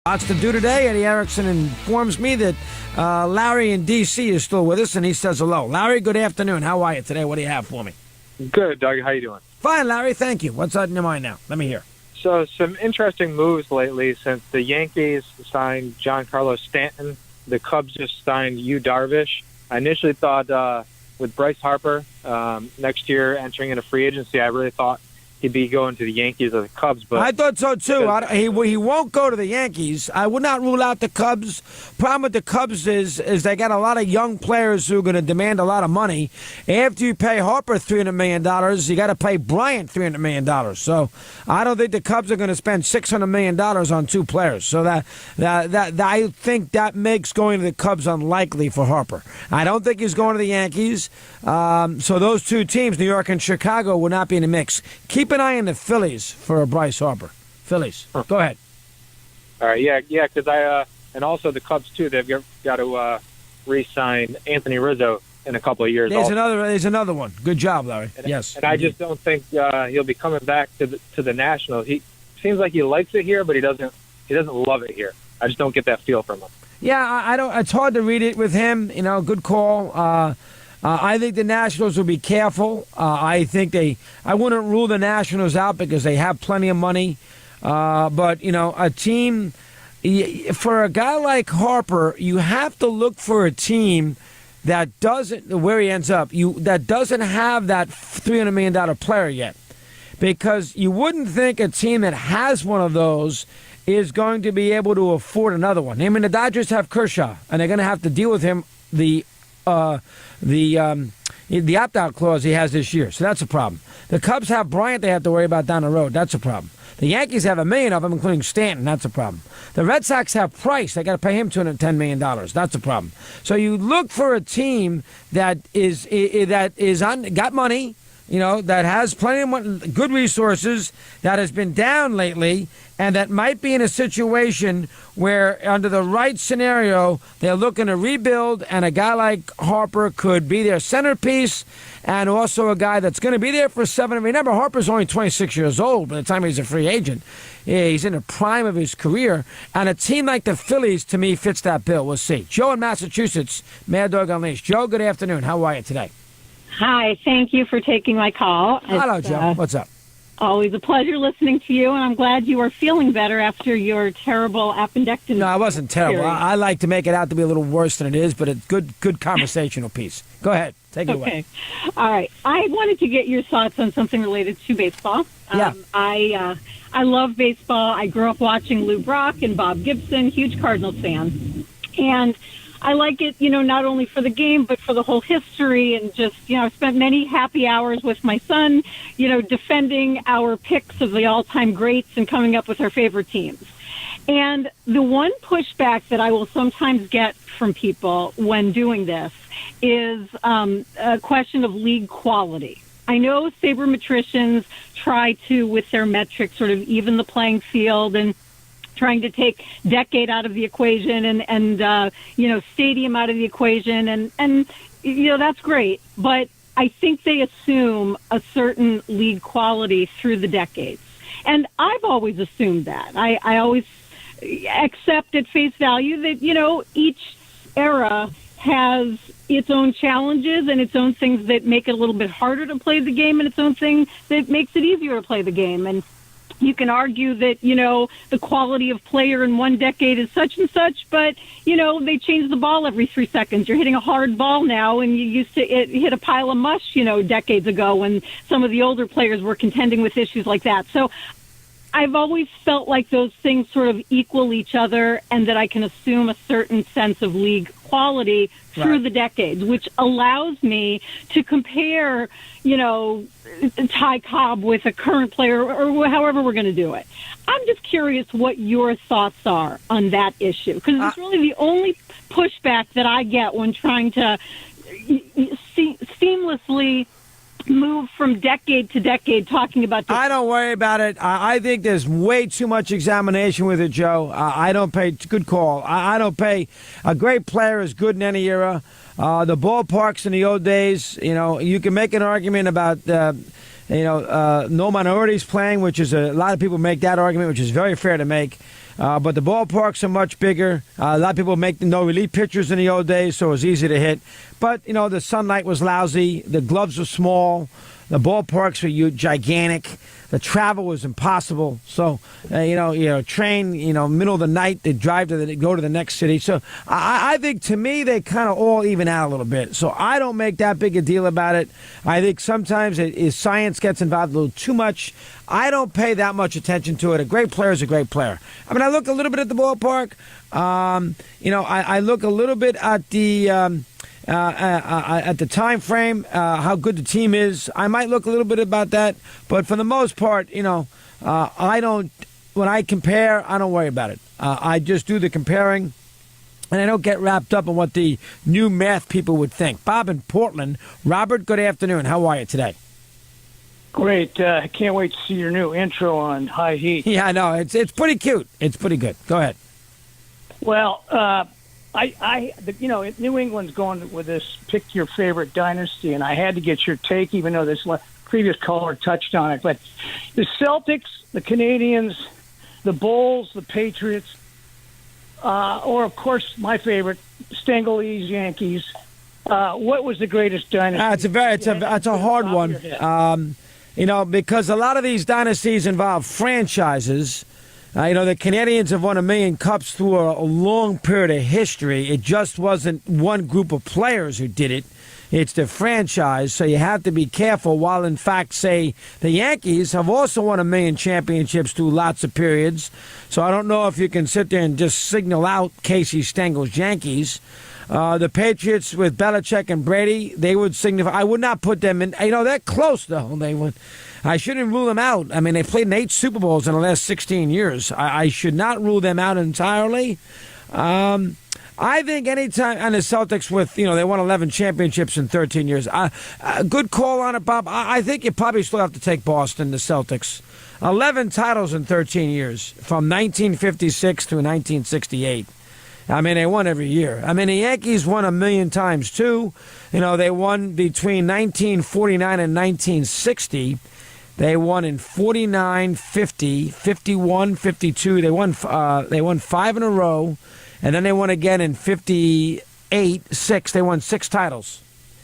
Lots to do today. Eddie Erickson informs me that Larry in D.C. is still with us, and he says hello. Larry, good afternoon. How are you today? What do you have for me? Good, Doug. How you doing? Fine, Larry. Thank you. What's on your mind now? Let me hear. So some interesting moves lately since the Yankees signed Giancarlo Stanton. The Cubs just signed Yu Darvish. I initially thought with Bryce Harper next year entering into free agency, I really thought he'd be going to the Yankees or the Cubs. But I thought so, too. He won't go to the Yankees. I would not rule out the Cubs. Problem with the Cubs is they got a lot of young players who are going to demand a lot of money. After you pay Harper $300 million, you got to pay Bryant $300 million. So I don't think the Cubs are going to spend $600 million on two players. So that I think that makes going to the Cubs unlikely for Harper. I don't think he's going to the Yankees. So those two teams, New York and Chicago, will not be in the mix. Keep an eye on the Phillies for Bryce Harper. Phillies. Go ahead. All right, yeah, because and also the Cubs too. They've got to re-sign Anthony Rizzo in a couple of years. There's another one. Good job, Larry. Yes. And I just don't think he'll be coming back to the Nationals. He seems like he likes it here, but he doesn't love it here. I just don't get that feel from him. Yeah, I don't. It's hard to read it with him. Good call. I think the Nationals will be careful. I wouldn't rule the Nationals out because they have plenty of money. But, a team, for a guy like Harper, you have to look for a team that doesn't, where he ends up, that doesn't have that $300 million player yet. Because you wouldn't think a team that has one of those is going to be able to afford another one. I mean, the Dodgers have Kershaw, and they're going to have to deal with him, the opt-out clause he has this year. So that's a problem. The Cubs have Bryant they have to worry about down the road. That's a problem. The Yankees have 1 million of them, including Stanton. That's a problem. The Red Sox have Price. They got to pay him $210 million. That's a problem. So you look for a team that got money, that has plenty of money, good resources, that has been down lately, and that might be in a situation where, under the right scenario, they're looking to rebuild, and a guy like Harper could be their centerpiece, and also a guy that's going to be there for 7. Remember, Harper's only 26 years old by the time he's a free agent. Yeah, he's in the prime of his career, and a team like the Phillies, to me, fits that bill. We'll see. Joe in Massachusetts, Mad Dog Unleashed. Joe, good afternoon. How are you today? Hi, thank you for taking my call. Hello, Joe. What's up? Always a pleasure listening to you, and I'm glad you are feeling better after your terrible appendectomy. No, I wasn't terrible. I like to make it out to be a little worse than it is, but it's good conversational piece. Go ahead. Take it away. All right. I wanted to get your thoughts on something related to baseball. Yeah. I love baseball. I grew up watching Lou Brock and Bob Gibson, huge Cardinals fan. And I like it, not only for the game, but for the whole history, and just, I've spent many happy hours with my son, defending our picks of the all-time greats and coming up with our favorite teams. And the one pushback that I will sometimes get from people when doing this is a question of league quality. I know sabermetricians try to, with their metrics, sort of even the playing field and trying to take decade out of the equation and stadium out of the equation. And that's great. But I think they assume a certain league quality through the decades. And I've always assumed that. I always accept at face value that, each era has its own challenges and its own things that make it a little bit harder to play the game and its own thing that makes it easier to play the game. And you can argue that, the quality of player in one decade is such and such, but, they change the ball every 3 seconds. You're hitting a hard ball now, and you used to hit a pile of mush, decades ago when some of the older players were contending with issues like that. So I've always felt like those things sort of equal each other and that I can assume a certain sense of league quality through the decades, which allows me to compare, Ty Cobb with a current player or however we're going to do it. I'm just curious what your thoughts are on that issue, because it's really the only pushback that I get when trying to seamlessly move from decade to decade talking about this. I don't worry about it. I think there's way too much examination with it, Joe. I don't pay. Good call. I don't pay. A great player is good in any era. The ballparks in the old days, you can make an argument about, no minorities playing, which is a lot of people make that argument, which is very fair to make. but the ballparks are much bigger. A lot of people make no relief pitchers in the old days, so it was easy to hit. But, the sunlight was lousy. The gloves were small. The ballparks were gigantic. The travel was impossible. So, train, middle of the night, they drive go to the next city. So I think, to me, they kind of all even out a little bit. So I don't make that big a deal about it. I think sometimes science gets involved a little too much. I don't pay that much attention to it. A great player is a great player. I mean, I look a little bit at the ballpark. I look a little bit at the time frame, how good the team is. I might look a little bit about that, but for the most part, I don't. When I compare, I don't worry about it. I just do the comparing, and I don't get wrapped up in what the new math people would think. Bob in Portland. Robert, good afternoon. How are you today? Great. I can't wait to see your new intro on High Heat. Yeah, I know. It's pretty cute. It's pretty good. Go ahead. Well, New England's going with this pick your favorite dynasty, and I had to get your take, even though this previous caller touched on it. But the Celtics, the Canadians, the Bulls, the Patriots, or, of course, my favorite, Stangley's Yankees. What was the greatest dynasty? It's a hard one. Because a lot of these dynasties involve franchises. The Canadians have won 1 million cups through a long period of history. It just wasn't one group of players who did it. It's the franchise, so you have to be careful. While, in fact, say, the Yankees have also won 1 million championships through lots of periods. So I don't know if you can sit there and just signal out Casey Stengel's Yankees. The Patriots with Belichick and Brady, they would signify. I would not put them in. They're close, though. They would. I shouldn't rule them out. I mean, they played in 8 Super Bowls in the last 16 years. I should not rule them out entirely. I think anytime, and the Celtics with, they won 11 championships in 13 years. Good call on it, Bob. I think you probably still have to take Boston, the Celtics. 11 titles in 13 years, from 1956 to 1968. I mean, they won every year. I mean, the Yankees won 1 million times, too. They won between 1949 and 1960. They won in 49, 50, 51, 52. They won 5 in a row. And then they won again in 58, 6. They won 6 titles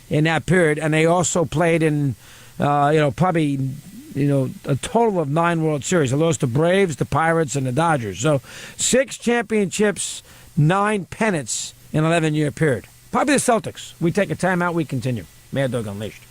in that period. And they also played in, probably, a total of 9 World Series. They lost the Braves, the Pirates, and the Dodgers. So 6 championships, 9 pennants in an 11-year period. Probably the Celtics. We take a timeout. We continue. Mad Dog Unleashed.